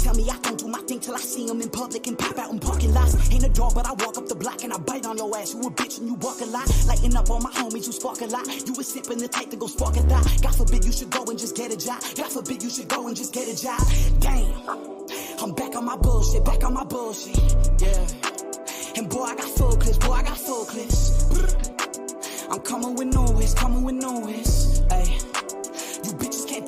tell me I don't do my thing till I see them in public and pop out in parking lots. Ain't a draw, but I walk up the block and I bite on your ass. You a bitch and you walk a lot. Lighting up on my homies who spark a lot. You was sipping the type to go spark a thought. God forbid you should go and just get a job. God forbid you should go and just get a job. Damn, I'm back on my bullshit, yeah. And boy, I got full clips, I'm coming with noise, ayy. You bitches can't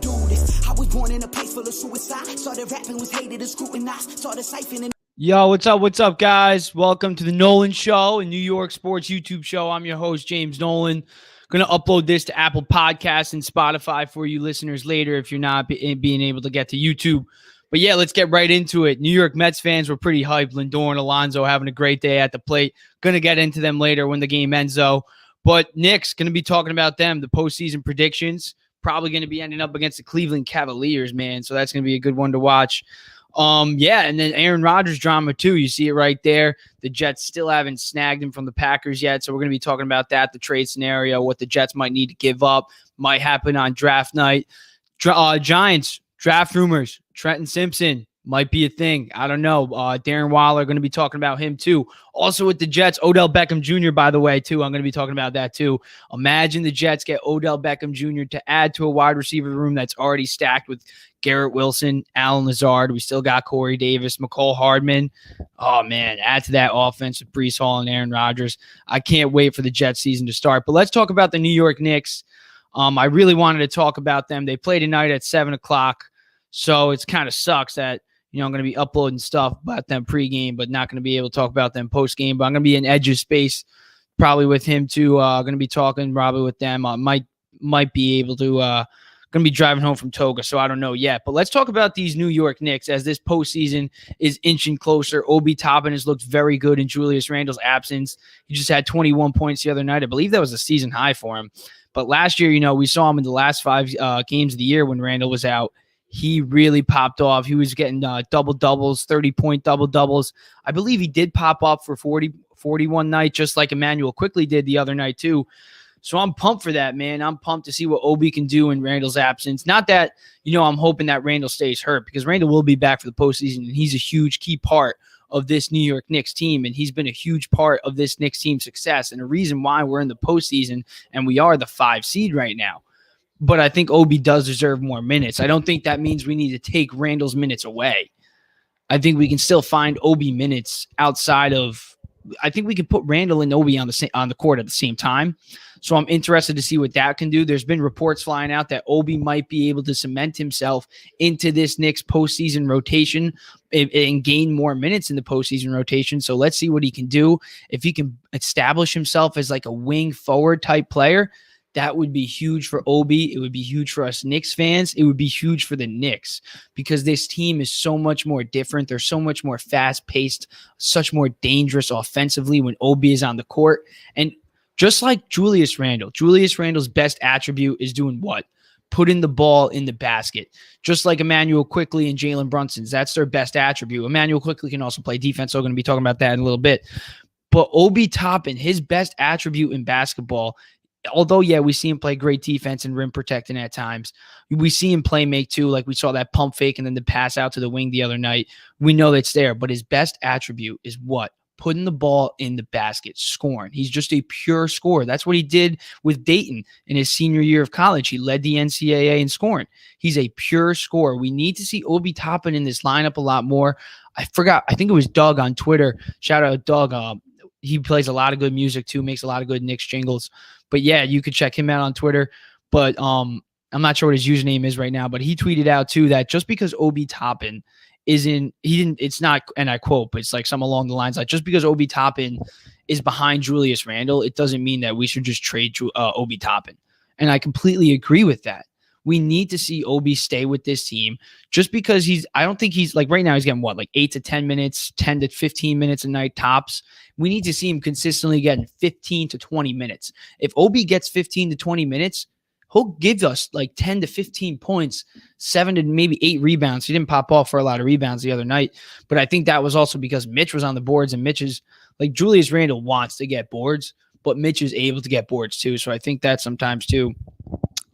do this, I was born in a place full of suicide. Started rapping, was hated and scrutinized. Started siphoning. Yo, what's up, guys? Welcome to the Nolan Show, a New York sports YouTube show. I'm your host, James Nolan. Going to upload this to Apple Podcasts and Spotify for you listeners later if you're not being able to get to YouTube. But yeah, let's get right into it. New York Mets fans were pretty hyped. Lindor and Alonso having a great day at the plate. Going to get into them later when the game ends, though. But Knicks, going to be talking about them, the postseason predictions. Probably going to be ending up against the Cleveland Cavaliers, man. So that's going to be a good one to watch. Yeah, and then Aaron Rodgers drama too. You see it right there. The Jets still haven't snagged him from the Packers yet, so we're going to be talking about that, the trade scenario, what the Jets might need to give up, might happen on draft night. Giants, draft rumors, Trenton Simpson might be a thing. I don't know. Darren Waller, going to be talking about him too. Also with the Jets, Odell Beckham Jr., by the way, too. I'm going to be talking about that too. Imagine the Jets get Odell Beckham Jr. to add to a wide receiver room that's already stacked with Garrett Wilson, Allen Lazard. We still got Corey Davis, McCole Hardman. Oh, man, add to that offense with Breece Hall and Aaron Rodgers. I can't wait for the Jets season to start. But let's talk about the New York Knicks. I really wanted to talk about them. They play tonight at 7 o'clock, so it kind of sucks that I'm going to be uploading stuff about them pregame, but not going to be able to talk about them postgame. But I'm going to be in Edge's space probably with him too. Going to be talking probably with them. Might be able to going to be driving home from Toga, so I don't know yet. But let's talk about these New York Knicks as this postseason is inching closer. Obi Toppin has looked very good in Julius Randle's absence. He just had 21 points the other night. I believe that was a season high for him. But last year, we saw him in the last 5 games of the year when Randle was out. He really popped off. He was getting double-doubles, 30-point double-doubles. I believe he did pop up for 41 night, just like Emmanuel Quickly did the other night too. So I'm pumped for that, man. I'm pumped to see what Obi can do in Randle's absence. Not that, I'm hoping that Randle stays hurt, because Randle will be back for the postseason, and he's a huge key part of this New York Knicks team, and he's been a huge part of this Knicks team's success and a reason why we're in the postseason, and we are the 5 seed right now. But I think Obi does deserve more minutes. I don't think that means we need to take Randle's minutes away. I think we can still find Obi minutes outside of – I think we can put Randle and Obi on the court at the same time. So I'm interested to see what that can do. There's been reports flying out that Obi might be able to cement himself into this Knicks postseason rotation and gain more minutes in the postseason rotation. So let's see what he can do. If he can establish himself as like a wing forward type player, that would be huge for Obi. It would be huge for us Knicks fans. It would be huge for the Knicks because this team is so much more different. They're so much more fast-paced, such more dangerous offensively when Obi is on the court. And just like Julius Randle's best attribute is doing what? Putting the ball in the basket. Just like Emmanuel Quickly and Jalen Brunson's. That's their best attribute. Emmanuel Quickly can also play defense, so we're going to be talking about that in a little bit. But Obi Toppin, his best attribute in basketball, although, yeah, we see him play great defense and rim protecting at times. We see him play make too, like we saw that pump fake and then the pass out to the wing the other night. We know that's there, but his best attribute is what? Putting the ball in the basket, scoring. He's just a pure scorer. That's what he did with Dayton in his senior year of college. He led the NCAA in scoring. He's a pure scorer. We need to see Obi Toppin in this lineup a lot more. I think it was Doug on Twitter. Shout out Doug. He plays a lot of good music too, makes a lot of good Knicks jingles. But yeah, you could check him out on Twitter. But I'm not sure what his username is right now, but he tweeted out too that just because Obi Toppin it's not, and I quote, but it's like some along the lines like, just because Obi Toppin is behind Julius Randle, it doesn't mean that we should just trade Obi Toppin. And I completely agree with that. We need to see Obi stay with this team just because I don't think he's like right now he's getting what, like 8 to 10 minutes, 10 to 15 minutes a night tops. We need to see him consistently getting 15 to 20 minutes. If Obi gets 15 to 20 minutes, he'll give us like 10 to 15 points, 7 to maybe 8 rebounds. He didn't pop off for a lot of rebounds the other night, but I think that was also because Mitch was on the boards, and Mitch is like Julius Randle wants to get boards, but Mitch is able to get boards too. So I think that sometimes too,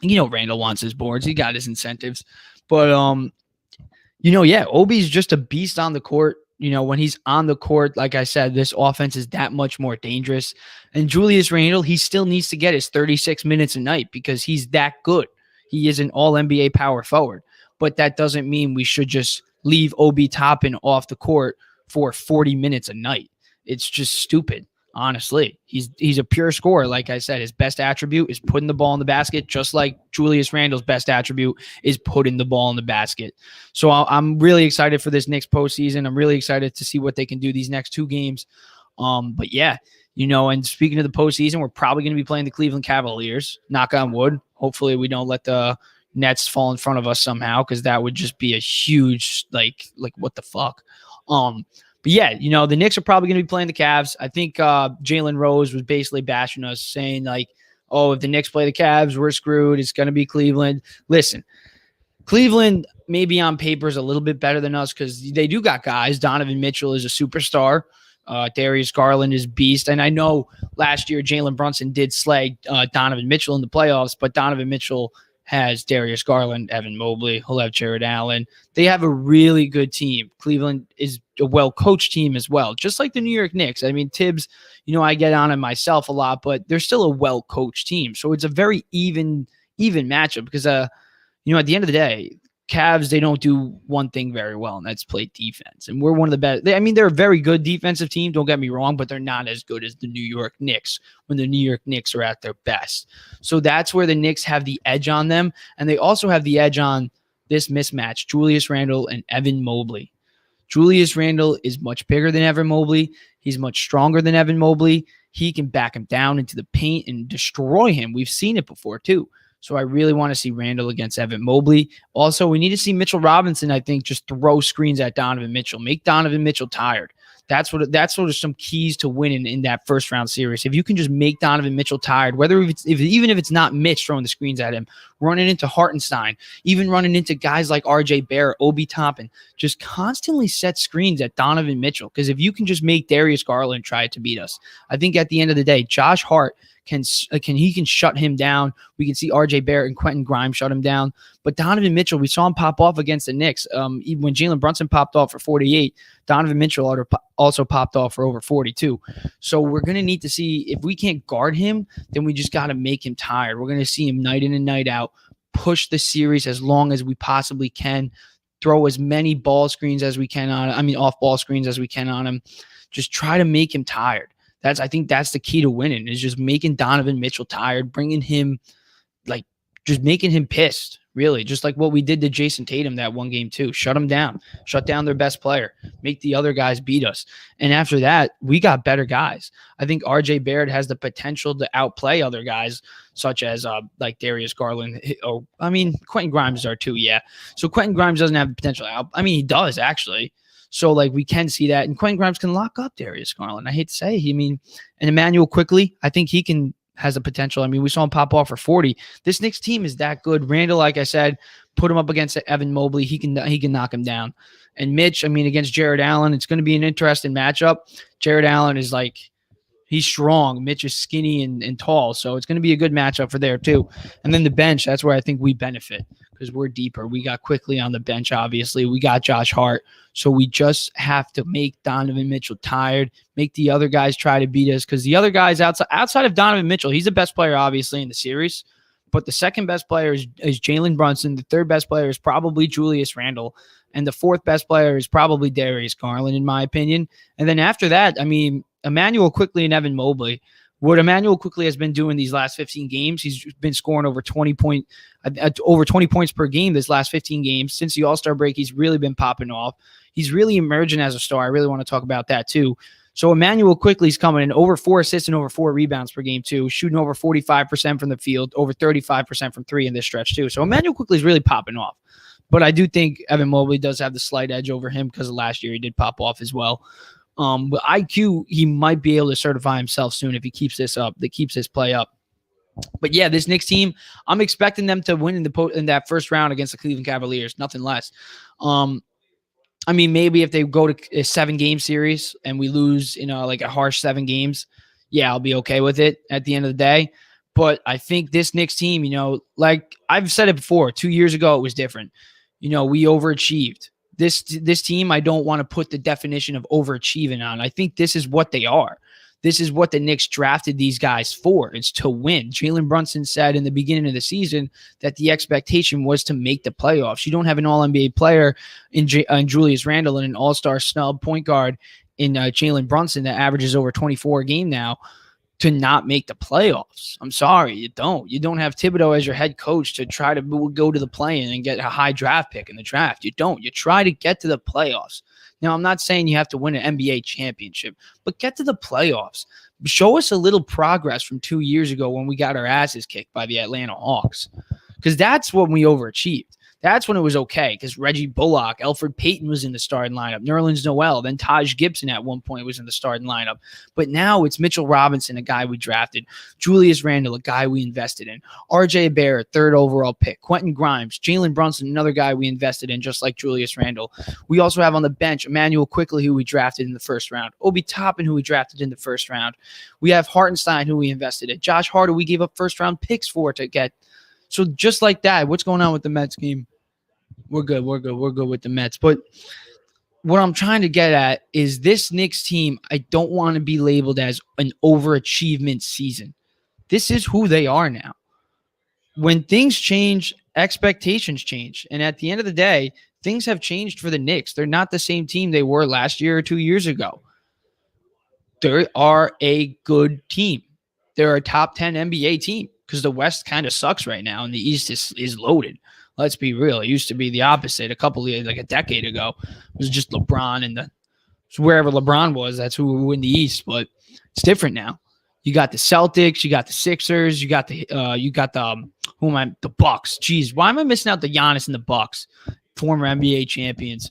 Randle wants his boards. He got his incentives, but Yeah, Obi's just a beast on the court. When he's on the court, like I said, this offense is that much more dangerous. And Julius Randle, he still needs to get his 36 minutes a night because he's that good. He is an all NBA power forward. But that doesn't mean we should just leave Obi Toppin off the court for 40 minutes a night. It's just stupid. Honestly, he's a pure scorer. Like I said, his best attribute is putting the ball in the basket, just like Julius Randle's best attribute is putting the ball in the basket. So I'm really excited for this Knicks postseason. I'm really excited to see what they can do these next two games. But yeah, and speaking of the postseason, we're probably going to be playing the Cleveland Cavaliers. Knock on wood. Hopefully we don't let the Nets fall in front of us somehow, because that would just be a huge, like what the fuck. But yeah, the Knicks are probably going to be playing the Cavs. I think Jalen Rose was basically bashing us, saying like, oh, if the Knicks play the Cavs, we're screwed. It's going to be Cleveland. Listen, Cleveland maybe on paper is a little bit better than us because they do got guys. Donovan Mitchell is a superstar. Darius Garland is beast. And I know last year Jalen Brunson did slag Donovan Mitchell in the playoffs, but Donovan Mitchell has Darius Garland, Evan Mobley, he'll have Jared Allen. They have a really good team. Cleveland is a well-coached team as well, just like the New York Knicks. I mean, Tibbs, I get on him myself a lot, but they're still a well-coached team. So it's a very even matchup because, at the end of the day, Cavs, they don't do one thing very well, and that's play defense. And we're one of the best. They're a very good defensive team, don't get me wrong, but they're not as good as the New York Knicks when the New York Knicks are at their best. So that's where the Knicks have the edge on them, and they also have the edge on this mismatch, Julius Randle and Evan Mobley. Julius Randle is much bigger than Evan Mobley. He's much stronger than Evan Mobley. He can back him down into the paint and destroy him. We've seen it before, too. So I really want to see Randle against Evan Mobley. Also, we need to see Mitchell Robinson, I think, just throw screens at Donovan Mitchell. Make Donovan Mitchell tired. That's sort of some keys to winning in that first round series. If you can just make Donovan Mitchell tired, even if it's not Mitch throwing the screens at him, running into Hartenstein, even running into guys like RJ Barrett, Obi Toppin, just constantly set screens at Donovan Mitchell. Because if you can just make Darius Garland try to beat us, I think at the end of the day, Josh Hart can shut him down. We can see RJ Barrett and Quentin Grimes shut him down. But Donovan Mitchell, we saw him pop off against the Knicks. Even when Jalen Brunson popped off for 48, Donovan Mitchell also popped off for over 42. So we're going to need to see, if we can't guard him, then we just got to make him tired. We're going to see him night in and night out, push the series as long as we possibly can, throw as many ball screens as we can off ball screens as we can on him. Just try to make him tired. I think that's the key to winning, is just making Donovan Mitchell tired, bringing him, just making him pissed, really, just like what we did to Jason Tatum that one game too. Shut him down, shut down their best player, make the other guys beat us. And after that, we got better guys. I think RJ Barrett has the potential to outplay other guys, such as like Darius Garland. Quentin Grimes are too, yeah. So Quentin Grimes doesn't have the potential. He does actually. So, we can see that. And Quentin Grimes can lock up Darius Garland. I hate to say. And Emmanuel Quickly, I think has the potential. We saw him pop off for 40. This Knicks team is that good. Randle, like I said, put him up against Evan Mobley. He can knock him down. And Mitch, against Jared Allen, it's going to be an interesting matchup. Jared Allen is he's strong. Mitch is skinny and tall. So it's going to be a good matchup for there too. And then the bench, that's where I think we benefit, because we're deeper. We got Quickly on the bench, obviously. We got Josh Hart. So we just have to make Donovan Mitchell tired, make the other guys try to beat us, because the other guys outside of Donovan Mitchell, he's the best player, obviously, in the series. But the second best player is Jalen Brunson. The third best player is probably Julius Randle. And the fourth best player is probably Darius Garland, in my opinion. And then after that, Emmanuel Quickly and Evan Mobley. What Emmanuel Quickly has been doing these last 15 games, he's been scoring over 20 points per game this last 15 games. Since the All-Star break, he's really been popping off. He's really emerging as a star. I really want to talk about that too. So Emmanuel Quickly's coming in over 4 assists and over 4 rebounds per game too, shooting over 45% from the field, over 35% from three in this stretch too. So Emmanuel Quickly's really popping off. But I do think Evan Mobley does have the slight edge over him because of last year he did pop off as well. But IQ, he might be able to certify himself soon if he keeps this up, that keeps his play up. But yeah, this Knicks team, I'm expecting them to win in that first round against the Cleveland Cavaliers, nothing less. Maybe if they go to a 7-game series and we lose, a harsh 7 games, yeah, I'll be okay with it at the end of the day. But I think this Knicks team, like I've said it before, 2 years ago, it was different. We overachieved. This team, I don't want to put the definition of overachieving on. I think this is what they are. This is what the Knicks drafted these guys for. It's to win. Jalen Brunson said in the beginning of the season that the expectation was to make the playoffs. You don't have an all-NBA player in Julius Randle and an all-star snub point guard in Jalen Brunson that averages over 24 a game now to not make the playoffs. I'm sorry, you don't. You don't have Thibodeau as your head coach to try to go to the play-in and get a high draft pick in the draft. You don't. You try to get to the playoffs. Now, I'm not saying you have to win an NBA championship, but get to the playoffs. Show us a little progress from 2 years ago when we got our asses kicked by the Atlanta Hawks, because that's when we overachieved. That's when it was okay, because Reggie Bullock, Elfrid Payton was in the starting lineup, Nerlens Noel, then Taj Gibson at one point was in the starting lineup. But now it's Mitchell Robinson, a guy we drafted, Julius Randle, a guy we invested in, RJ Barrett, third overall pick, Quentin Grimes, Jalen Brunson, another guy we invested in, just like Julius Randle. We also have on the bench Emmanuel Quickley, who we drafted in the first round, Obi Toppin, who we drafted in the first round. We have Hartenstein, who we invested in, Josh Hart, who we gave up first-round picks for to get. So just like that, what's going on with the Mets game? We're good with the Mets. But what I'm trying to get at is this Knicks team, I don't want to be labeled as an overachievement season. This is who they are now. When things change, expectations change. And at the end of the day, things have changed for the Knicks. They're not the same team they were last year or 2 years ago. They are a good team. They're a top 10 NBA team because the West kind of sucks right now and the East is loaded. Let's be real. It used to be the opposite a decade ago. It was just LeBron and wherever LeBron was, that's who would win the East. But it's different now. You got the Celtics, you got the Sixers, you got the Bucks. Jeez, why am I missing out the Giannis and the Bucks, former NBA champions?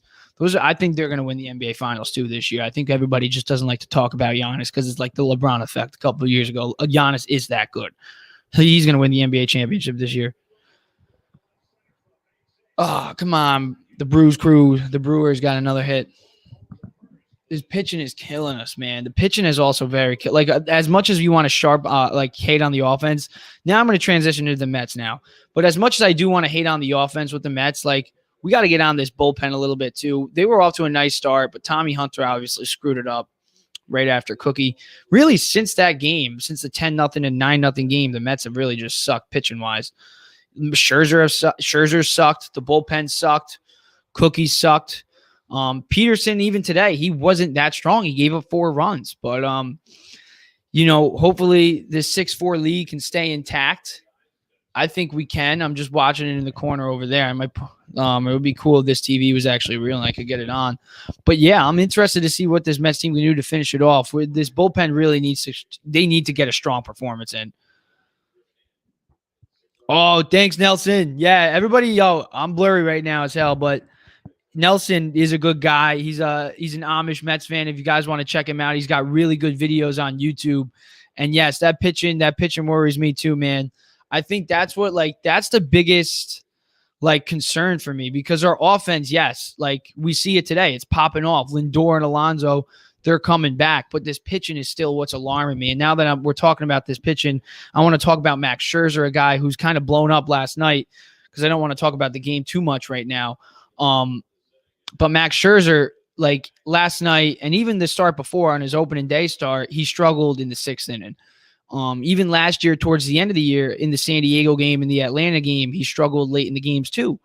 I think they're going to win the NBA Finals too this year. I think everybody just doesn't like to talk about Giannis because it's like the LeBron effect a couple of years ago. Giannis is that good. He's going to win the NBA championship this year. Oh, come on. The Brewers got another hit. His pitching is killing us, man. The pitching is also very as much as you want to hate on the offense. Now I'm going to transition to the Mets now. But as much as I do want to hate on the offense with the Mets, we got to get on this bullpen a little bit too. They were off to a nice start, but Tommy Hunter obviously screwed it up right after Cookie. Really, since that game, since the 10-0 and 9-0 game, the Mets have really just sucked pitching wise. Scherzer sucked. The bullpen sucked. Cookie sucked. Peterson, even today, he wasn't that strong. He gave up 4 runs. But, hopefully this 6-4 lead can stay intact. I think we can. I'm just watching it in the corner over there. It would be cool if this TV was actually real and I could get it on. But, yeah, I'm interested to see what this Mets team can do to finish it off. This bullpen really needs to get a strong performance in. Oh, thanks, Nelson. Yeah, everybody, I'm blurry right now as hell, but Nelson is a good guy. He's an Amish Mets fan. If you guys want to check him out, he's got really good videos on YouTube. And yes, that pitching worries me too, man. I think that's the biggest concern for me because our offense, yes, we see it today. It's popping off. Lindor and Alonso, they're coming back, but this pitching is still what's alarming me. And now that we're talking about this pitching, I want to talk about Max Scherzer, a guy who's kind of blown up last night because I don't want to talk about the game too much right now. But Max Scherzer, last night and even the start before on his opening day start, he struggled in the 6th inning. Even last year, towards the end of the year, in the San Diego game and the Atlanta game, he struggled late in the games too.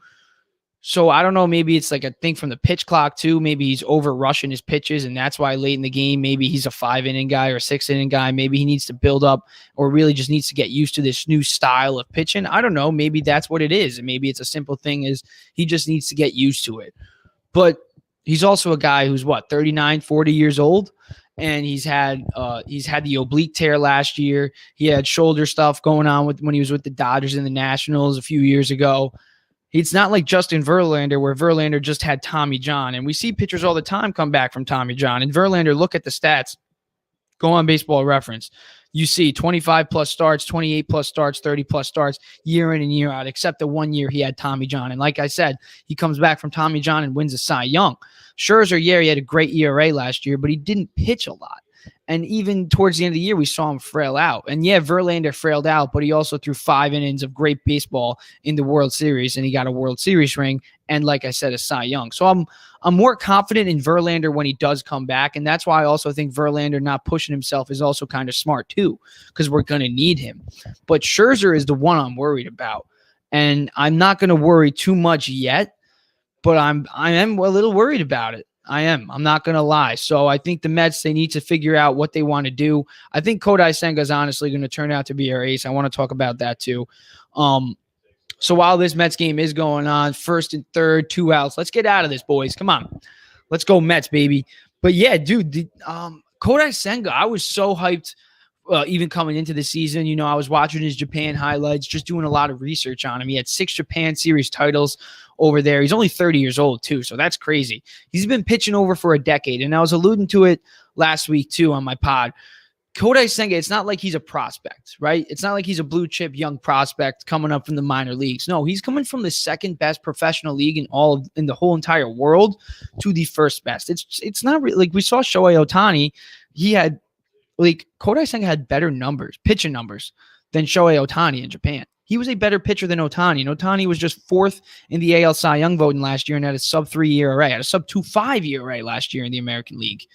So I don't know, maybe it's a thing from the pitch clock too. Maybe he's over rushing his pitches and that's why late in the game, maybe he's a 5-inning guy or a 6-inning guy. Maybe he needs to build up or really just needs to get used to this new style of pitching. I don't know. Maybe that's what it is. And maybe it's a simple thing is he just needs to get used to it. But he's also a guy who's 39, 40 years old. And he's had the oblique tear last year. He had shoulder stuff going on when he was with the Dodgers and the Nationals a few years ago. It's not like Justin Verlander, where Verlander just had Tommy John. And we see pitchers all the time come back from Tommy John. And Verlander, look at the stats. Go on Baseball Reference. You see 25-plus starts, 28-plus starts, 30-plus starts, year in and year out, except the 1 year he had Tommy John. And like I said, he comes back from Tommy John and wins a Cy Young. Scherzer, he had a great ERA last year, but he didn't pitch a lot. And even towards the end of the year, we saw him frail out. And yeah, Verlander frailed out, but he also threw 5 innings of great baseball in the World Series, and he got a World Series ring. And like I said, a Cy Young. So I'm more confident in Verlander when he does come back. And that's why I also think Verlander not pushing himself is also kind of smart too, because we're going to need him. But Scherzer is the one I'm worried about. And I'm not going to worry too much yet, but I am a little worried about it. I'm not going to lie. So I think the Mets, they need to figure out what they want to do. I think Kodai Senga is honestly going to turn out to be our ace. I want to talk about that too. So while this Mets game is going on, 1st and 3rd, 2 outs, let's get out of this, boys. Come on. Let's go Mets, baby. But yeah, dude, Kodai Senga, I was so hyped even coming into the season. You know, I was watching his Japan highlights, just doing a lot of research on him. He had 6 Japan Series titles over there. He's only 30 years old too, so that's crazy. He's been pitching over for a decade, and I was alluding to it last week too on my pod. Kodai Senga, it's not like he's a prospect, right? It's not like he's a blue chip young prospect coming up from the minor leagues. No, he's coming from the 2nd best professional league in the whole entire world to the 1st best. It's not really like we saw Shohei Ohtani. He had Kodai Senga had better numbers, pitching numbers, than Shohei Ohtani in Japan. He was a better pitcher than Ohtani. And Ohtani was just 4th in the AL Cy Young voting last year and had a sub-3 ERA, had a sub-2.5 ERA last year in the American League.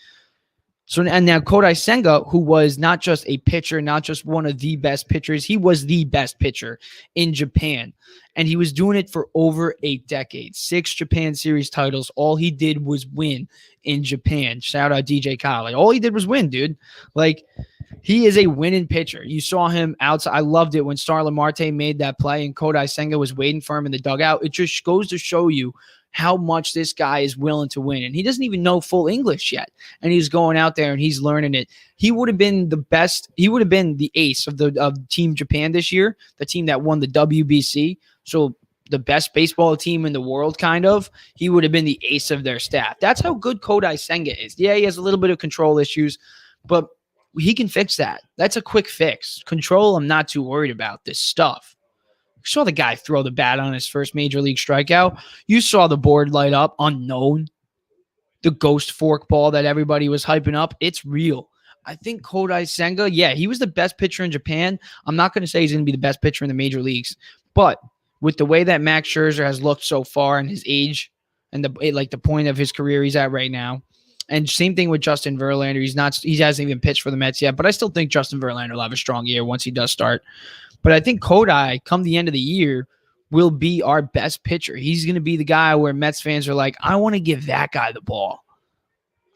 So, and now Kodai Senga, who was not just a pitcher, not just one of the best pitchers, he was the best pitcher in Japan. And he was doing it for over a decade. 6 Japan Series titles. All he did was win in Japan. Shout out DJ Kyle. All he did was win, dude. He is a winning pitcher. You saw him outside. I loved it when Starlin Marte made that play and Kodai Senga was waiting for him in the dugout. It just goes to show you how much this guy is willing to win. And he doesn't even know full English yet. And he's going out there and he's learning it. He would have been the best. He would have been the ace of Team Japan this year, the team that won the WBC. So the best baseball team in the world, kind of. He would have been the ace of their staff. That's how good Kodai Senga is. Yeah, he has a little bit of control issues, but he can fix that. That's a quick fix. Control, I'm not too worried about this stuff. You saw the guy throw the bat on his first major league strikeout. You saw the board light up, unknown. The ghost fork ball that everybody was hyping up. It's real. I think Kodai Senga, yeah, he was the best pitcher in Japan. I'm not going to say he's going to be the best pitcher in the major leagues, but with the way that Max Scherzer has looked so far and his age and the point of his career he's at right now, and same thing with Justin Verlander. He hasn't even pitched for the Mets yet, but I still think Justin Verlander will have a strong year once he does start. But I think Kodai, come the end of the year, will be our best pitcher. He's going to be the guy where Mets fans are like, I want to give that guy the ball.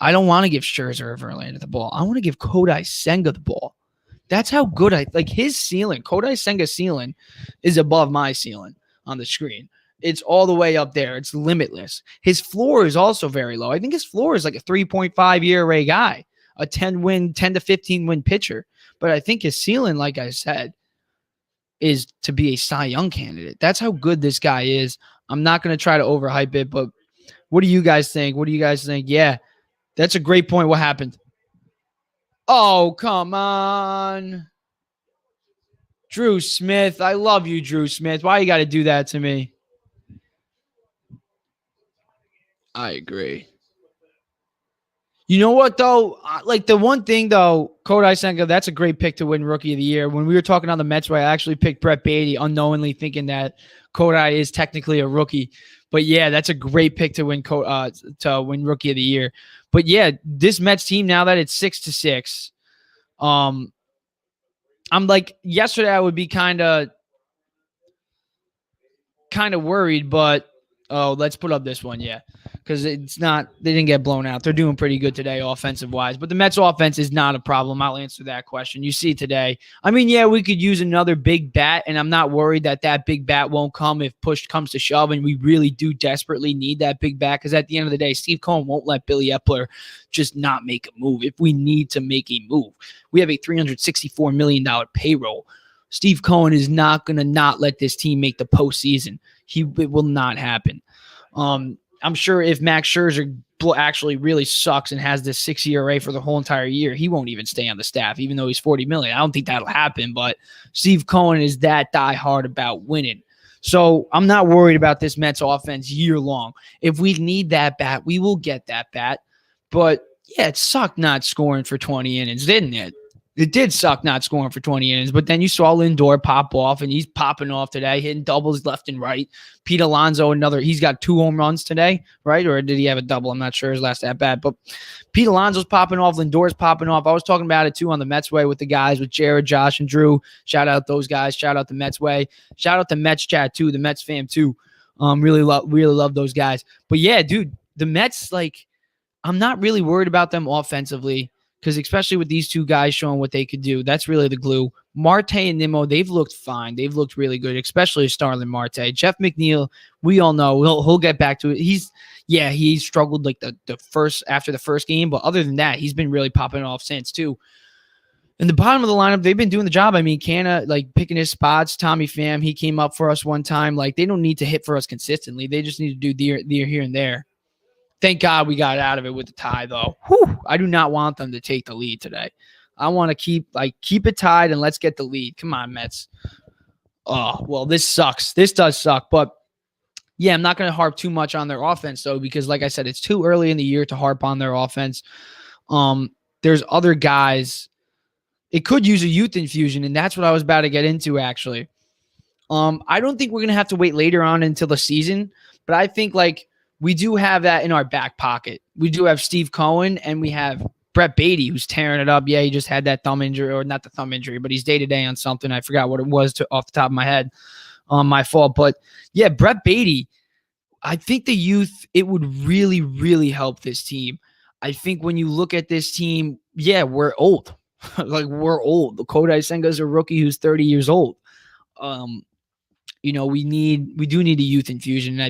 I don't want to give Scherzer or Verlander the ball. I want to give Kodai Senga the ball. That's how good his ceiling, Kodai Senga's ceiling, is above my ceiling on the screen. It's all the way up there. It's limitless. His floor is also very low. I think his floor is like a 3.5 ERA guy, a 10 to 15 win pitcher. But I think his ceiling, like I said, is to be a Cy Young candidate. That's how good this guy is. I'm not going to try to overhype it, but what do you guys think? Yeah, that's a great point. What happened? Oh, come on. Drew Smith. I love you, Drew Smith. Why you got to do that to me? I agree. You know what, though? The one thing, though, Kodai Senga, that's a great pick to win Rookie of the Year. When we were talking on the Mets, I actually picked Brett Beatty, unknowingly thinking that Kodai is technically a rookie. But, yeah, that's a great pick to win Rookie of the Year. But, yeah, this Mets team, now that it's 6-6, I'm like, yesterday I would be kind of worried, but let's put up this one, yeah. Because they didn't get blown out. They're doing pretty good today offensive-wise. But the Mets offense is not a problem. I'll answer that question. You see today. I mean, yeah, we could use another big bat, and I'm not worried that big bat won't come if push comes to shove, and we really do desperately need that big bat. Because at the end of the day, Steve Cohen won't let Billy Epler just not make a move if we need to make a move. We have a $364 million payroll. Steve Cohen is not going to not let this team make the postseason. It will not happen. I'm sure if Max Scherzer actually really sucks and has this 6 ERA for the whole entire year, he won't even stay on the staff, even though he's $40 million. I don't think that'll happen, but Steve Cohen is that diehard about winning. So I'm not worried about this Mets offense year long. If we need that bat, we will get that bat. But Yeah, it sucked not scoring for 20 innings, didn't it? It did suck not scoring for 20 innings, but then you saw Lindor pop off, and he's popping off today, hitting doubles left and right. Pete Alonso, he's got 2 home runs today, right? Or did he have a double? I'm not sure his last at bat, but Pete Alonso's popping off, Lindor's popping off. I was talking about it too on the Mets Way with the guys, with Jared, Josh, and Drew. Shout out those guys. Shout out the Mets Way. Shout out the Mets chat too, the Mets fam too. Really love those guys. But yeah, dude, the Mets, like, I'm not really worried about them offensively, because especially with these two guys showing what they could do, that's really the glue. Marte and Nimmo, they've looked fine. They've looked really good, especially Starlin Marte. Jeff McNeil, we all know he'll get back to it. He struggled like after the first game, but other than that, he's been really popping off since too. In the bottom of the lineup, they've been doing the job. I mean, Canna, like, picking his spots. Tommy Pham, he came up for us one time. Like, they don't need to hit for us consistently. They just need to do the here and there. Thank God we got out of it with the tie, though. Whew, I do not want them to take the lead today. I want to keep it tied, and let's get the lead. Come on, Mets. Oh, well, this sucks. This does suck. But, yeah, I'm not going to harp too much on their offense, though, because, like I said, it's too early in the year to harp on their offense. There's other guys. It could use a youth infusion, and that's what I was about to get into, actually. I don't think we're going to have to wait later on until the season, but I think, like, we do have that in our back pocket. We do have Steve Cohen, and we have Brett Beatty, who's tearing it up. Yeah, he just had that thumb injury, or not the thumb injury, but he's day-to-day on something. I forgot what it was off the top of my head. My fault. But, yeah, Brett Beatty, I think the youth, it would really, really help this team. I think when you look at this team, yeah, we're old. Like, we're old. The Kodai Senga's a rookie who's 30 years old. We do need a youth infusion. And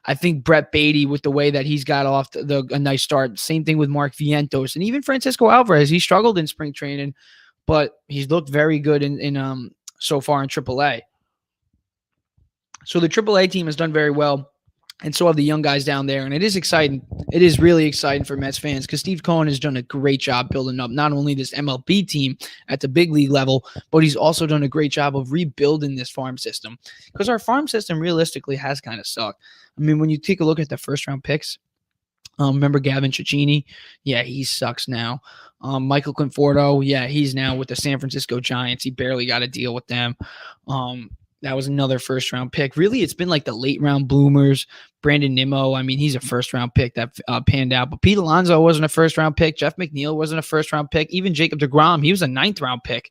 I think Brett Beatty, with the way that he's got off a nice start, same thing with Mark Vientos and even Francisco Alvarez. He struggled in spring training, but he's looked very good in so far in AAA. So the AAA team has done very well, and so have the young guys down there. And it is exciting. It is really exciting for Mets fans, because Steve Cohen has done a great job building up not only this MLB team at the big league level, but he's also done a great job of rebuilding this farm system, because our farm system realistically has kind of sucked. I mean, when you take a look at the first-round picks, remember Gavin Cecchini? Yeah, he sucks now. Michael Conforto, yeah, he's now with the San Francisco Giants. He barely got a deal with them. That was another first-round pick. Really, it's been like the late-round bloomers. Brandon Nimmo, I mean, he's a first-round pick that panned out. But Pete Alonso wasn't a first-round pick. Jeff McNeil wasn't a first-round pick. Even Jacob deGrom, he was a ninth-round pick.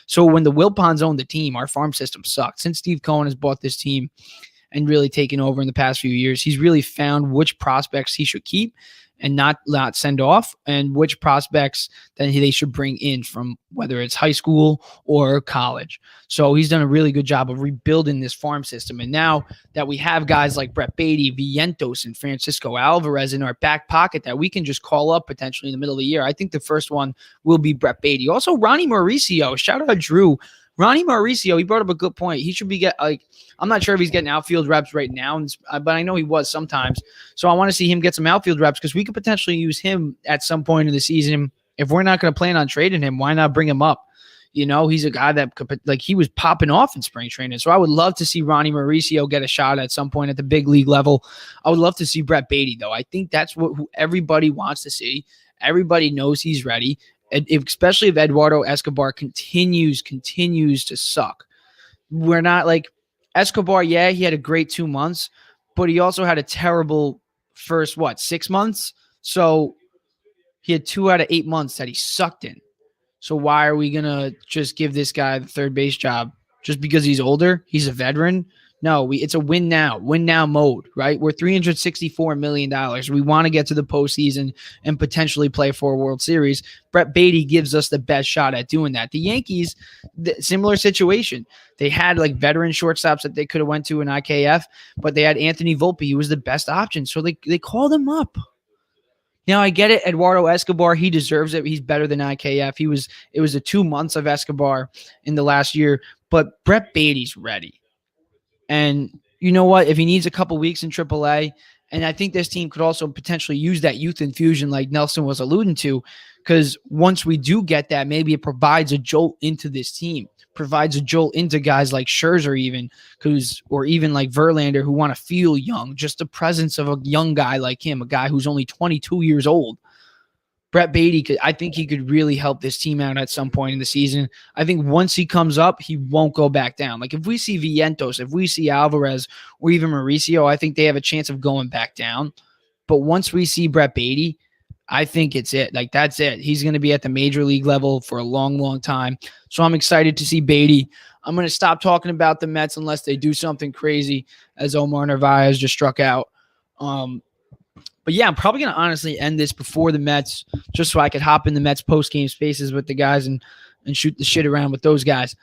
So when the Wilpons owned the team, our farm system sucked. Since Steve Cohen has bought this team and really taken over in the past few years, he's really found which prospects he should keep and not send off, and which prospects that they should bring in from whether it's high school or college. So he's done a really good job of rebuilding this farm system. And now that we have guys like Brett Beatty, Vientos, and Francisco Alvarez in our back pocket that we can just call up potentially in the middle of the year, I think the first one will be Brett Beatty. Also, Ronnie Mauricio, shout out Drew. Ronnie Mauricio, he brought up a good point. He should be I'm not sure if he's getting outfield reps right now, but I know he was sometimes. So I want to see him get some outfield reps, because we could potentially use him at some point in the season. If we're not going to plan on trading him, why not bring him up? He's a guy that could, like, he was popping off in spring training. So I would love to see Ronnie Mauricio get a shot at some point at the big league level. I would love to see Brett Beatty, though. I think that's who everybody wants to see. Everybody knows he's ready. Especially if Eduardo Escobar continues to suck. We're not like Escobar. Yeah, he had a great 2 months, but he also had a terrible first 6 months. So he had 2 out of 8 months that he sucked in. So why are we gonna just give this guy the third base job just because he's older? He's a veteran. No, it's a win now mode, right? We're $364 million. We want to get to the postseason and potentially play for a World Series. Brett Beatty gives us the best shot at doing that. The Yankees, similar situation. They had like veteran shortstops that they could have went to in IKF, but they had Anthony Volpe, who was the best option. So they called him up. Now, I get it. Eduardo Escobar, he deserves it. He's better than IKF. It was the 2 months of Escobar in the last year, but Brett Beatty's ready. And you know what? If he needs a couple weeks in AAA, and I think this team could also potentially use that youth infusion like Nelson was alluding to, because once we do get that, maybe it provides a jolt into this team, provides a jolt into guys like Scherzer or even like Verlander, who want to feel young. Just the presence of a young guy like him, a guy who's only 22 years old. Brett Beatty, I think he could really help this team out at some point in the season. I think once he comes up, he won't go back down. Like if we see Vientos, if we see Alvarez, or even Mauricio, I think they have a chance of going back down. But once we see Brett Beatty, I think it's it. Like that's it. He's going to be at the major league level for a long, long time. So I'm excited to see Beatty. I'm going to stop talking about the Mets unless they do something crazy, as Omar Narvaez just struck out. But yeah, I'm probably going to honestly end this before the Mets, just so I could hop in the Mets post-game spaces with the guys and shoot the shit around with those guys.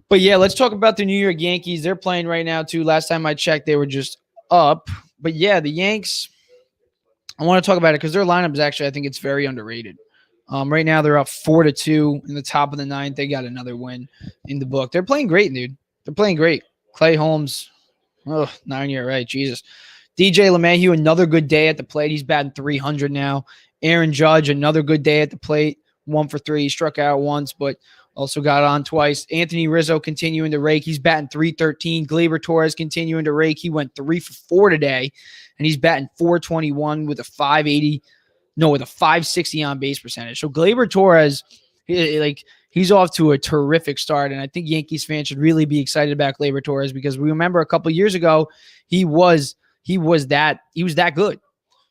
But yeah, let's talk about the New York Yankees. They're playing right now too. Last time I checked, they were just up. But yeah, the Yanks, I want to talk about it because their lineup is actually, I think it's very underrated. Right now they're up 4-2 in the top of the ninth. They got another win in the book. They're playing great, dude. They're playing great. Clay Holmes, 9-year, right? Jesus. DJ LeMahieu, another good day at the plate. He's batting 300 now. Aaron Judge, another good day at the plate. 1 for 3. He struck out once, but also got on twice. Anthony Rizzo continuing to rake. He's batting 313. Gleyber Torres continuing to rake. He went 3 for 4 today, and he's batting 421 with a 560 on base percentage. So Gleyber Torres, he's off to a terrific start, and I think Yankees fans should really be excited about Gleyber Torres because we remember a couple years ago he was that good.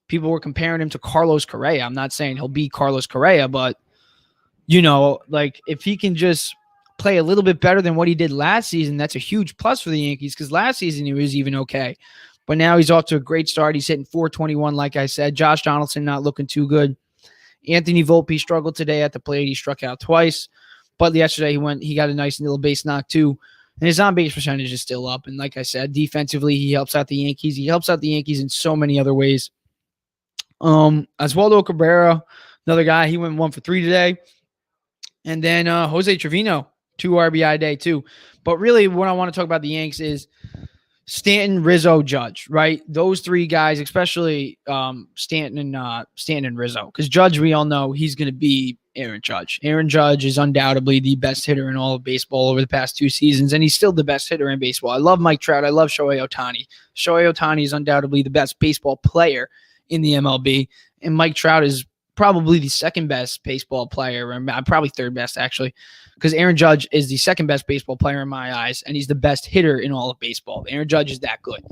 People were comparing him to Carlos Correa. I'm not saying he'll be Carlos Correa, but if he can just play a little bit better than what he did last season, that's a huge plus for the Yankees because last season he was even okay. But now he's off to a great start. He's hitting 421, like I said. Josh Donaldson not looking too good. Anthony Volpe struggled today at the plate. He struck out twice. But yesterday he got a nice little base knock too. And his on-base percentage is still up. And like I said, defensively, he helps out the Yankees. He helps out the Yankees in so many other ways. Oswaldo Cabrera, another guy, he went 1 for 3 today. And then Jose Trevino, 2 RBI day too. But really what I want to talk about the Yanks is Stanton, Rizzo, Judge, right? Those 3 guys, especially Stanton and Rizzo. Because Judge, we all know he's going to be Aaron Judge. Aaron Judge is undoubtedly the best hitter in all of baseball over the past 2 seasons, and he's still the best hitter in baseball. I love Mike Trout. I love Shohei Ohtani. Shohei Ohtani is undoubtedly the best baseball player in the MLB, and Mike Trout is probably the second best baseball player, or probably third best actually, because Aaron Judge is the second best baseball player in my eyes, and he's the best hitter in all of baseball. Aaron Judge is that good.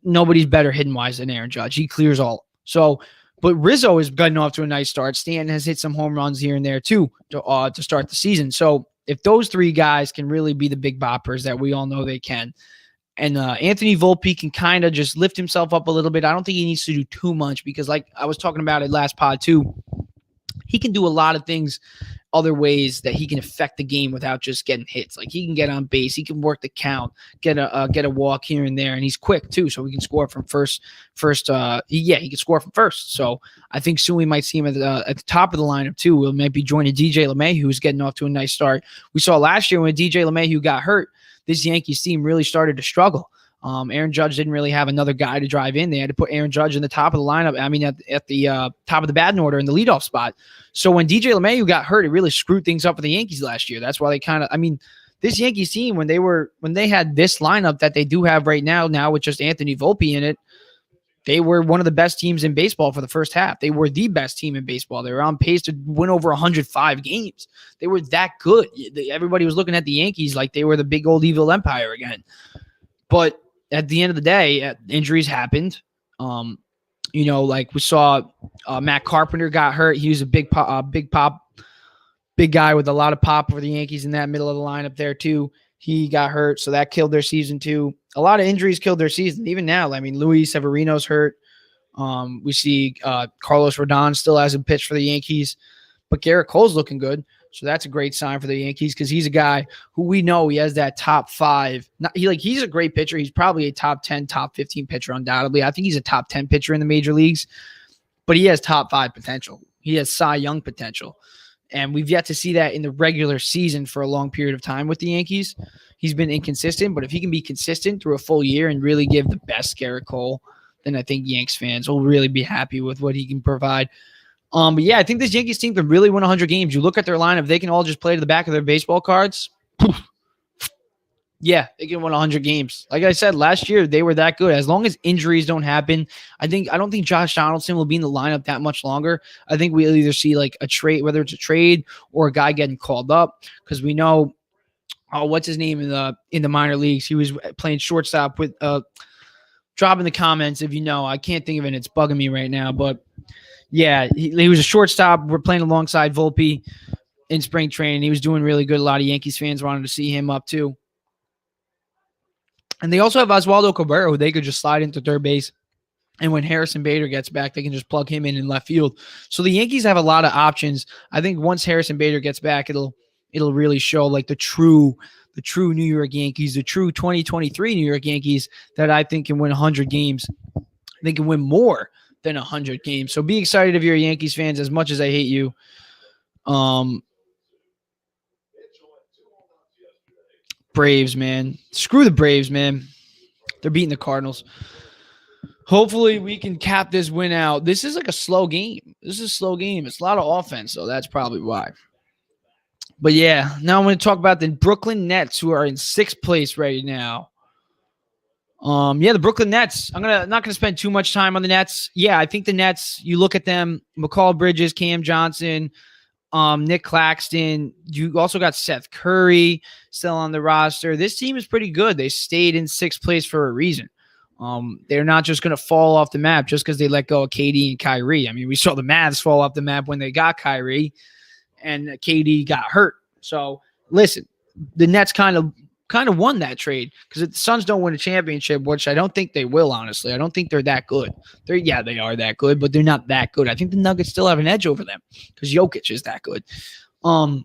Nobody's better hitting wise than Aaron Judge. He clears all. So, but Rizzo is gotten off to a nice start. Stanton has hit some home runs here and there too to start the season. So if those 3 guys can really be the big boppers that we all know they can, and Anthony Volpe can kind of just lift himself up a little bit. I don't think he needs to do too much because like I was talking about it last pod too, he can do a lot of things other ways that he can affect the game without just getting hits. Like he can get on base, he can work the count, get a walk here and there, and he's quick too, so he can score from first. He can score from first. So I think soon we might see him at the top of the lineup too. We might be joining DJ LeMahieu, who's getting off to a nice start. We saw last year when DJ LeMahieu got hurt, this Yankees team really started to struggle. Aaron Judge didn't really have another guy to drive in. They had to put Aaron Judge in the top of the lineup. I mean, at the top of the batting order in the leadoff spot. So when DJ LeMahieu got hurt, it really screwed things up for the Yankees last year. That's why they this Yankees team, when they had this lineup that they do have right now with just Anthony Volpe in it, they were one of the best teams in baseball for the first half. They were the best team in baseball. They were on pace to win over 105 games. They were that good. Everybody was looking at the Yankees like they were the big old evil empire again. But at the end of the day, injuries happened. Like we saw Matt Carpenter got hurt. He was a big guy with a lot of pop for the Yankees in that middle of the lineup there too. He got hurt, so that killed their season too. A lot of injuries killed their season. Even now, I mean, Luis Severino's hurt. We see Carlos Rodon still hasn't pitched for the Yankees, but Garrett Cole's looking good. So that's a great sign for the Yankees because he's a guy who we know he has that top 5. He's a great pitcher. He's probably a top 10, top 15 pitcher undoubtedly. I think he's a top 10 pitcher in the major leagues, but he has top 5 potential. He has Cy Young potential. And we've yet to see that in the regular season for a long period of time with the Yankees. He's been inconsistent, but if he can be consistent through a full year and really give the best Garrett Cole, then I think Yanks fans will really be happy with what he can provide. But yeah, I think this Yankees team can really win 100 games. You look at their lineup, they can all just play to the back of their baseball cards. Yeah, they can win 100 games. Like I said, last year they were that good. As long as injuries don't happen, I don't think Josh Donaldson will be in the lineup that much longer. I think we'll either see like a trade, whether it's a trade or a guy getting called up, because we know, what's his name in the minor leagues? He was playing shortstop with drop in the comments if you know. I can't think of it. It's bugging me right now, but yeah, he was a shortstop. We're playing alongside Volpe in spring training. He was doing really good. A lot of Yankees fans wanted to see him up too. And they also have Oswaldo Cabrera, who they could just slide into third base. And when Harrison Bader gets back, they can just plug him in left field. So the Yankees have a lot of options. I think once Harrison Bader gets back, it'll really show like the true New York Yankees, the true 2023 New York Yankees that I think can win 100 games. They can win more than 100 games. So be excited if you're a Yankees fans, as much as I hate you. Braves, man. Screw the Braves, man. They're beating the Cardinals. Hopefully we can cap this win out. This is like a slow game. It's a lot of offense, so that's probably why. But yeah, now I'm going to talk about the Brooklyn Nets, who are in 6th place right now. The Brooklyn Nets. Not gonna spend too much time on the Nets. Yeah, I think the Nets, you look at them, McCall Bridges, Cam Johnson, Nick Claxton. You also got Seth Curry still on the roster. This team is pretty good. They stayed in 6th place for a reason. They're not just going to fall off the map just because they let go of KD and Kyrie. I mean, we saw the Mavs fall off the map when they got Kyrie and KD got hurt. So listen, the Nets kind of won that trade, because if the Suns don't win a championship, which I don't think they will, honestly. I don't think they're that good. They are that good, but they're not that good. I think the Nuggets still have an edge over them because Jokic is that good. But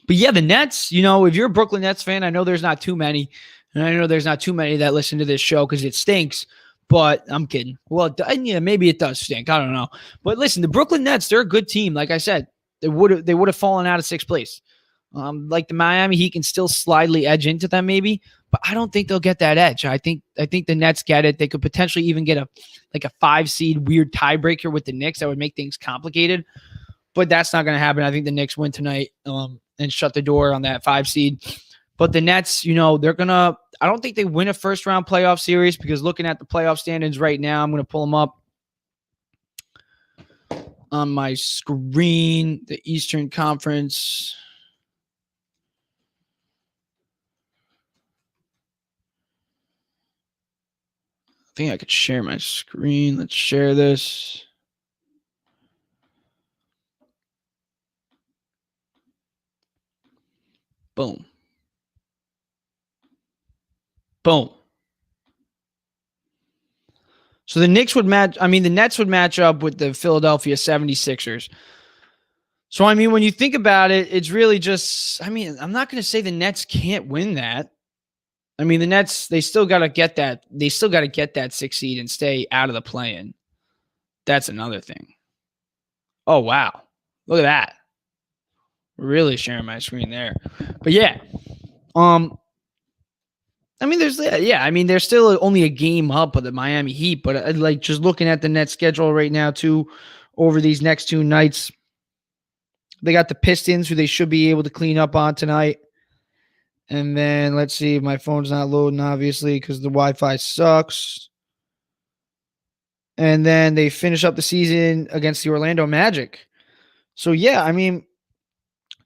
yeah, the Nets, if you're a Brooklyn Nets fan, I know there's not too many. And I know there's not too many that listen to this show because it stinks, but I'm kidding. Well, yeah, maybe it does stink. I don't know. But listen, the Brooklyn Nets, they're a good team. Like I said, they would have fallen out of 6th place. Like the Miami Heat can still slightly edge into them maybe, but I don't think they'll get that edge. I think the Nets get it. They could potentially even get a 5 seed weird tiebreaker with the Knicks that would make things complicated, but that's not going to happen. I think the Knicks win tonight and shut the door on that 5 seed. But the Nets, I don't think they win a first round playoff series, because looking at the playoff standings right now, I'm going to pull them up on my screen, the Eastern Conference. I think I could share my screen. Let's share this. Boom. Boom. So the Nets would match up with the Philadelphia 76ers. So, when you think about it, it's really just, I'm not going to say the Nets can't win that. The Nets, they still got to get that. They still got to get that 6 seed and stay out of the play-in. That's another thing. Oh, wow. Look at that. Really sharing my screen there. But yeah. They're still only a game up of the Miami Heat, but like just looking at the Nets schedule right now too, over these next 2 nights, they got the Pistons, who they should be able to clean up on tonight. And then let's see if my phone's not loading, obviously, because the Wi-Fi sucks. And then they finish up the season against the Orlando Magic. So yeah,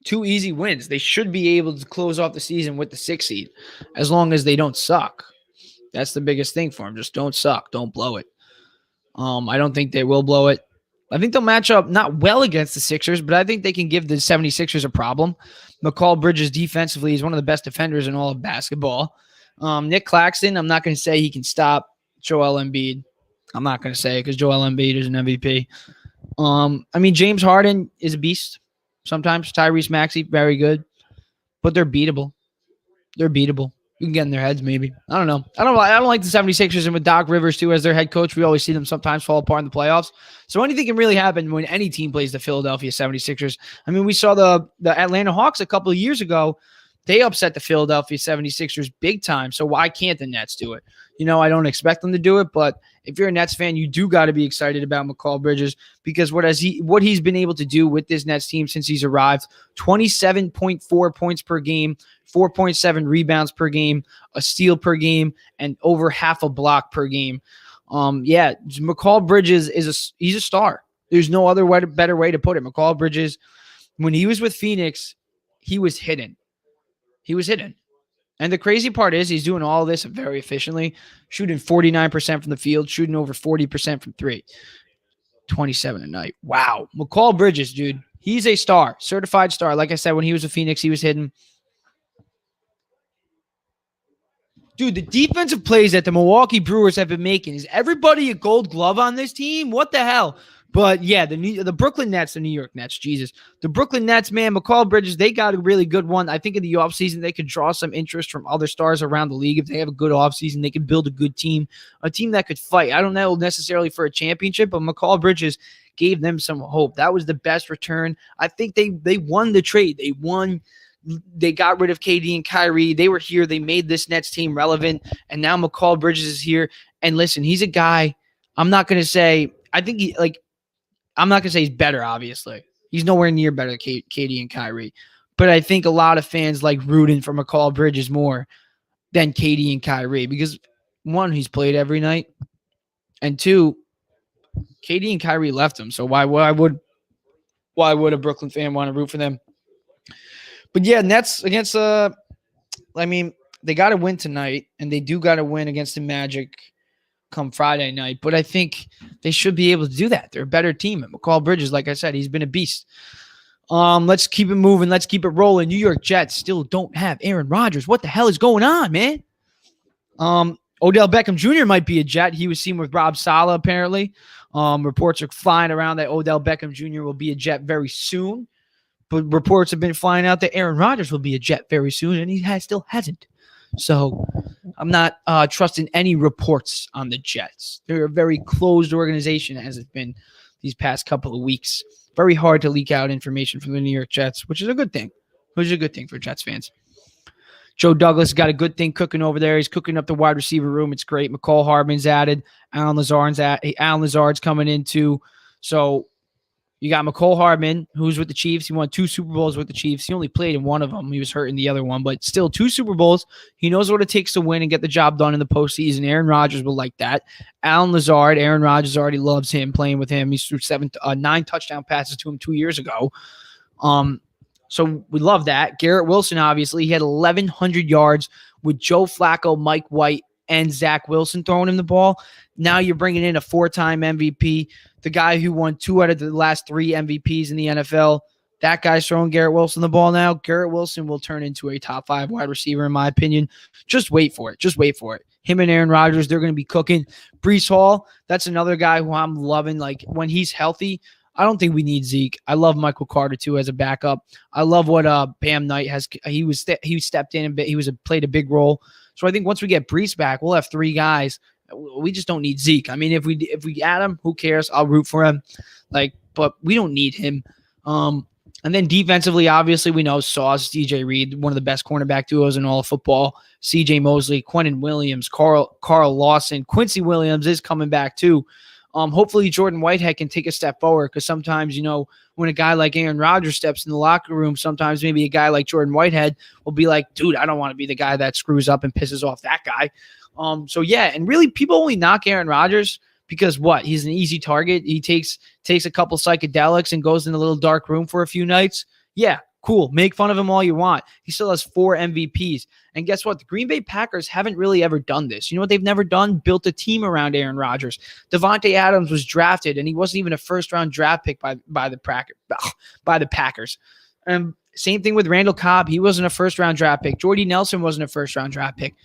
2 easy wins. They should be able to close off the season with the 6 seed, as long as they don't suck. That's the biggest thing for them. Just don't suck. Don't blow it. I don't think they will blow it. I think they'll match up not well against the Sixers, but I think they can give the 76ers a problem. McCall Bridges defensively is one of the best defenders in all of basketball. Nick Claxton, I'm not going to say he can stop Joel Embiid. I'm not going to say it because Joel Embiid is an MVP. James Harden is a beast. Sometimes Tyrese Maxey, very good, but they're beatable. You can get in their heads, maybe. I don't know. I don't like the 76ers, and with Doc Rivers, too, as their head coach, we always see them sometimes fall apart in the playoffs. So anything can really happen when any team plays the Philadelphia 76ers. We saw the Atlanta Hawks a couple of years ago. They upset the Philadelphia 76ers big time, so why can't the Nets do it? I don't expect them to do it, but if you're a Nets fan, you do got to be excited about McCall Bridges because what he's been able to do with this Nets team since he's arrived, 27.4 points per game, 4.7 rebounds per game, a steal per game, and over half a block per game. McCall Bridges he's a star. There's no other better way to put it. McCall Bridges, when he was with Phoenix, he was hidden. And the crazy part is he's doing all this very efficiently, shooting 49% from the field, shooting over 40% from three. 27 a night. Wow. McCall Bridges, dude. He's a star, certified star. Like I said, when he was with Phoenix, he was hidden. Dude, the defensive plays that the Milwaukee Brewers have been making, is everybody a Gold Glove on this team? What the hell? But yeah, the Brooklyn Nets, the New York Nets, Jesus. The Brooklyn Nets, man, McCall Bridges, they got a really good one. I think in the offseason, they could draw some interest from other stars around the league. If they have a good offseason, they can build a good team, a team that could fight. I don't know necessarily for a championship, but McCall Bridges gave them some hope. That was the best return. I think they won the trade. They got rid of KD and Kyrie. They were here. They made this Nets team relevant, and now McCall Bridges is here. And listen, he's a guy, I'm not going to say he's better, obviously. He's nowhere near better than KD and Kyrie. But I think a lot of fans like rooting for McCall Bridges more than KD and Kyrie because, one, he's played every night. And two, KD and Kyrie left him. So why would a Brooklyn fan want to root for them? But yeah, Nets against they got to win tonight, and they do got to win against the Magic come Friday night, but I think they should be able to do that. They're a better team. And McCall Bridges, like I said, he's been a beast. Let's keep it moving. Let's keep it rolling. New York Jets still don't have Aaron Rodgers. What the hell is going on, man? Odell Beckham Jr. might be a Jet. He was seen with Rob Saleh, apparently. Reports are flying around that Odell Beckham Jr. will be a Jet very soon. But reports have been flying out that Aaron Rodgers will be a Jet very soon, and he still hasn't. So I'm not trusting any reports on the Jets. They're a very closed organization, as it's been these past couple of weeks. Very hard to leak out information from the New York Jets, which is a good thing. Which is a good thing for Jets fans. Joe Douglas got a good thing cooking over there. He's cooking up the wide receiver room. It's great. McCall Hardman's added. Alan Lazard's coming in too. So you got McCall Hardman, who's with the Chiefs. He won 2 Super Bowls with the Chiefs. He only played in one of them. He was hurt in the other one, but still 2 Super Bowls. He knows what it takes to win and get the job done in the postseason. Aaron Rodgers will like that. Alan Lazard, Aaron Rodgers already loves him, playing with him. He's threw 9 touchdown passes to him 2 years ago. So we love that. Garrett Wilson, obviously, he had 1,100 yards with Joe Flacco, Mike White, and Zach Wilson throwing him the ball. Now you're bringing in a 4-time MVP, the guy who won 2 out of the last 3 MVPs in the NFL. That guy's throwing Garrett Wilson the ball now. Garrett Wilson will turn into a top 5 wide receiver, in my opinion. Just wait for it. Him and Aaron Rodgers, they're going to be cooking. Breece Hall, that's another guy who I'm loving. Like, when he's healthy, I don't think we need Zeke. I love Michael Carter, too, as a backup. I love what Bam Knight has. He stepped in and played a big role. So I think once we get Breece back, we'll have 3 guys. We just don't need Zeke. I mean, if we add him, who cares? I'll root for him. But we don't need him. And then defensively, obviously, we know Sauce, DJ Reed, one of the best cornerback duos in all of football. CJ Mosley, Quentin Williams, Carl Lawson, Quincy Williams is coming back too. Hopefully Jordan Whitehead can take a step forward, because sometimes, when a guy like Aaron Rodgers steps in the locker room, sometimes maybe a guy like Jordan Whitehead will be like, dude, I don't want to be the guy that screws up and pisses off that guy. And really people only knock Aaron Rodgers because what? He's an easy target. He takes a couple psychedelics and goes in a little dark room for a few nights. Yeah, cool. Make fun of him all you want. He still has 4 MVPs. And guess what? The Green Bay Packers haven't really ever done this. You know what they've never done? Built a team around Aaron Rodgers. Devontae Adams was drafted, and he wasn't even a first-round draft pick by the Packers. Same thing with Randall Cobb. He wasn't a first-round draft pick. Jordy Nelson wasn't a first-round draft pick.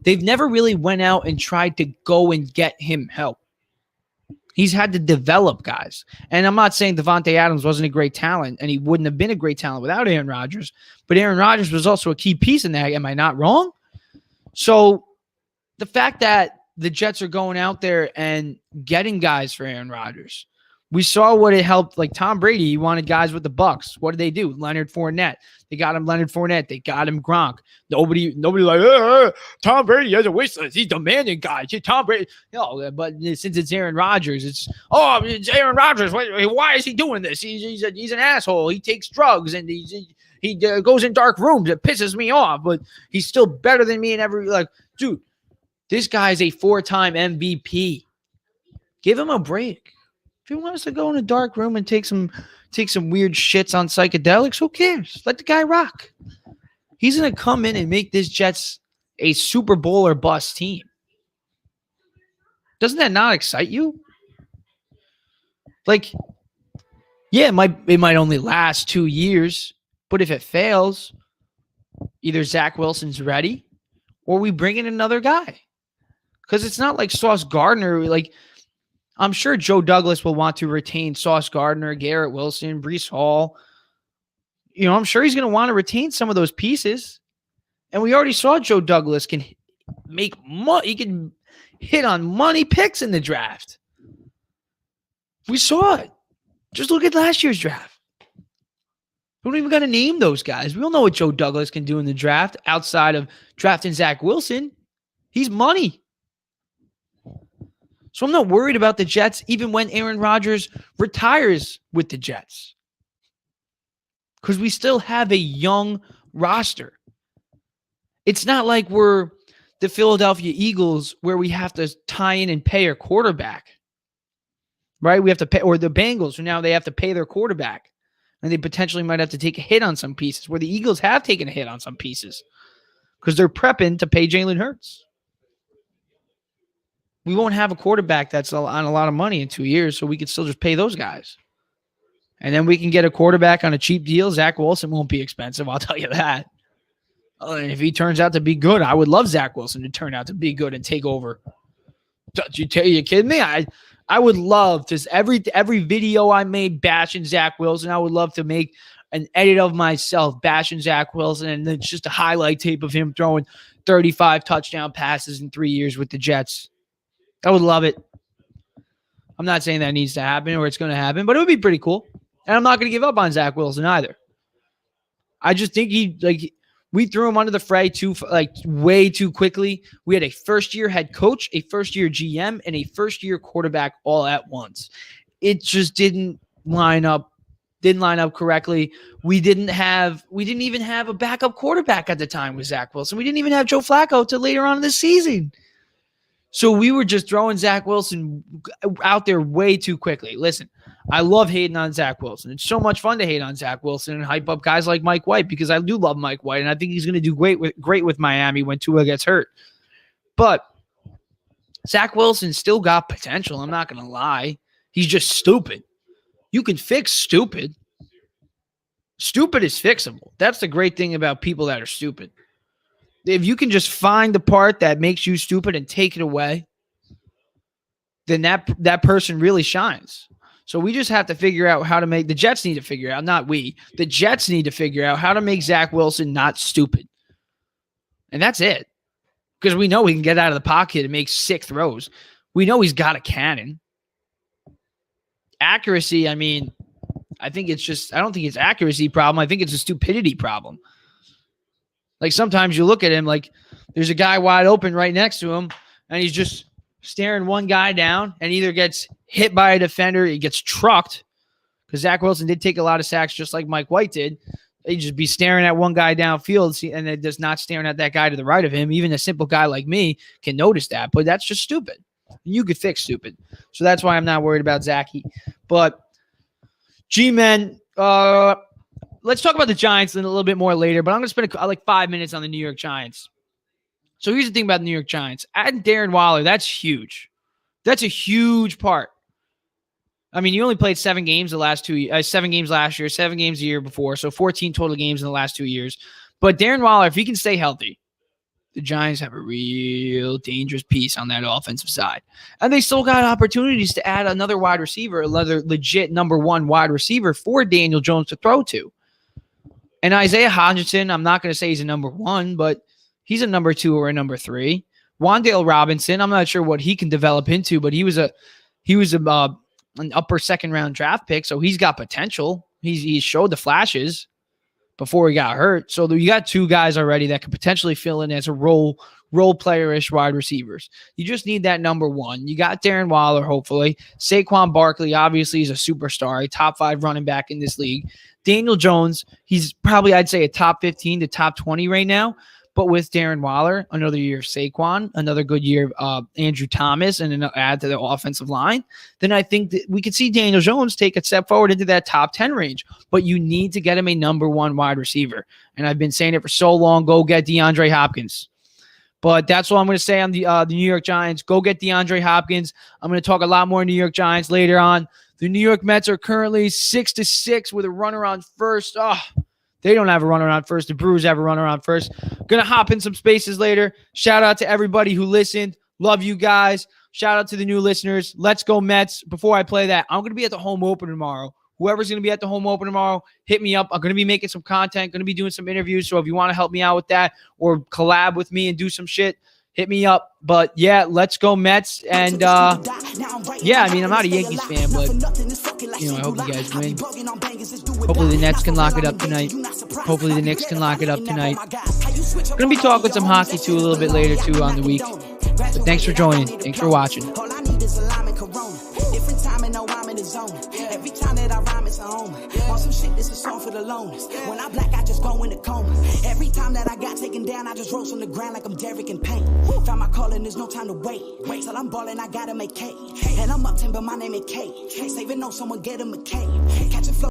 They've never really went out and tried to go and get him help. He's had to develop guys. And I'm not saying Devontae Adams wasn't a great talent, and he wouldn't have been a great talent without Aaron Rodgers, but Aaron Rodgers was also a key piece in that. Am I not wrong? So the fact that the Jets are going out there and getting guys for Aaron Rodgers, We saw what it helped, like Tom Brady. He wanted guys with the Bucks. What did they do? Leonard Fournette. They got him Leonard Fournette. They got him Gronk. Nobody like, Tom Brady has a wish list. He's demanding guys. Tom Brady. No, but since it's Aaron Rodgers, it's Aaron Rodgers. Why is he doing this? He's an asshole. He takes drugs and he goes in dark rooms. It pisses me off, but he's still better than me in every, like, dude, this guy's a 4-time MVP. Give him a break. If he wants to go in a dark room and take some weird shits on psychedelics, who cares? Let the guy rock. He's going to come in and make this Jets a Super Bowl or bust team. Doesn't that not excite you? Like, yeah, it might only last 2 years, but if it fails, either Zach Wilson's ready or we bring in another guy. Because it's not like Sauce Gardner, like, I'm sure Joe Douglas will want to retain Sauce Gardner, Garrett Wilson, Breece Hall. I'm sure he's going to want to retain some of those pieces. And we already saw Joe Douglas can make money. He can hit on money picks in the draft. We saw it. Just look at last year's draft. We don't even got to name those guys. We all know what Joe Douglas can do in the draft outside of drafting Zach Wilson. He's money. So I'm not worried about the Jets even when Aaron Rodgers retires with the Jets. Because we still have a young roster. It's not like we're the Philadelphia Eagles where we have to tie in and pay our quarterback. Right? We have to pay, or the Bengals, who now they have to pay their quarterback. And they potentially might have to take a hit on some pieces, where the Eagles have taken a hit on some pieces. Because they're prepping to pay Jalen Hurts. We won't have a quarterback that's on a lot of money in 2 years, so we can still just pay those guys. And then we can get a quarterback on a cheap deal. Zach Wilson won't be expensive, I'll tell you that. And if he turns out to be good, I would love Zach Wilson to turn out to be good and take over. You kidding me? I would love to, every video I made bashing Zach Wilson, I would love to make an edit of myself bashing Zach Wilson, and then just a highlight tape of him throwing 35 touchdown passes in 3 years with the Jets. I would love it. I'm not saying that needs to happen or it's going to happen, but it would be pretty cool. And I'm not going to give up on Zach Wilson either. I just think we threw him under the fray way too quickly. We had a first-year head coach, a first-year GM, and a first-year quarterback all at once. It just didn't line up correctly. We didn't even have a backup quarterback at the time with Zach Wilson. We didn't even have Joe Flacco till later on in the season. So we were just throwing Zach Wilson out there way too quickly. Listen, I love hating on Zach Wilson. It's so much fun to hate on Zach Wilson and hype up guys like Mike White, because I do love Mike White, and I think he's going to do great with Miami when Tua gets hurt. But Zach Wilson still got potential. I'm not going to lie. He's just stupid. You can fix stupid. Stupid is fixable. That's the great thing about people that are stupid. If you can just find the part that makes you stupid and take it away, then that person really shines. So we just have to figure out how to make – the Jets need to figure out, not we. The Jets need to figure out how to make Zach Wilson not stupid. And that's it. Because we know he can get out of the pocket and make sick throws. We know he's got a cannon. Accuracy, I mean, I think it's just – I don't think it's accuracy problem. I think it's a stupidity problem. Like sometimes you look at him like there's a guy wide open right next to him, and he's just staring one guy down and either gets hit by a defender, he gets trucked, because Zach Wilson did take a lot of sacks just like Mike White did. He'd just be staring at one guy downfield and then just not staring at that guy to the right of him. Even a simple guy like me can notice that, but that's just stupid. You could fix stupid. So that's why I'm not worried about Zachy. But G-Men, let's talk about the Giants a little bit more later, but I'm going to spend like 5 minutes on the New York Giants. So here's the thing about the New York Giants. Adding Darren Waller, that's huge. That's a huge part. I mean, you only played 7 games last year, 7 games the year before, so 14 total games in the last 2 years. But Darren Waller, if he can stay healthy, the Giants have a real dangerous piece on that offensive side. And they still got opportunities to add another wide receiver, another legit number 1 wide receiver for Daniel Jones to throw to. And Isaiah Hodgson, I'm not going to say he's a number 1, but he's a number 2 or a number 3. Wan'Dale Robinson, I'm not sure what he can develop into, but he was a an upper second round draft pick, so he's got potential. He showed the flashes before he got hurt. So you got two guys already that could potentially fill in as a role player-ish wide receivers. You just need that number one. You got Darren Waller, hopefully. Saquon Barkley, obviously, is a superstar, a top 5 running back in this league. Daniel Jones, he's probably, I'd say, a top 15 to top 20 right now. But with Darren Waller, another year of Saquon, another good year of Andrew Thomas, and an add to the offensive line, then I think that we could see Daniel Jones take a step forward into that top 10 range. But you need to get him a number one wide receiver. And I've been saying it for so long, go get DeAndre Hopkins. But that's all I'm going to say on the New York Giants. Go get DeAndre Hopkins. I'm going to talk a lot more New York Giants later on. The New York Mets are currently 6-6 with a runner on first. They don't have a runner on first. The Brewers have a runner on first. Going to hop in some spaces later. Shout out to everybody who listened. Love you guys. Shout out to the new listeners. Let's go Mets. Before I play that, I'm going to be at the home opener tomorrow. Whoever's going to be at the home opener tomorrow, hit me up. I'm going to be making some content, going to be doing some interviews. So if you want to help me out with that or collab with me and do some shit, hit me up. But yeah, let's go Mets. And yeah, I mean, I'm not a Yankees fan, but I hope you guys win. Hopefully the Nets can lock it up tonight. Hopefully the Knicks can lock it up tonight. I'm going to be talking some hockey too a little bit later too on the week. But thanks for joining. Thanks for watching. Every time that I rhyme, it's a home. On some shit, this is a song for the loners. When I black, I just go in the coma. Every time that I got taken down, I just rose on the ground like I'm Derek in pain. Found my calling, there's no time to wait. Till I'm balling, I gotta make cake. And I'm up 10, but my name is Kate. Saving no someone, get him a cake. Catch a flow.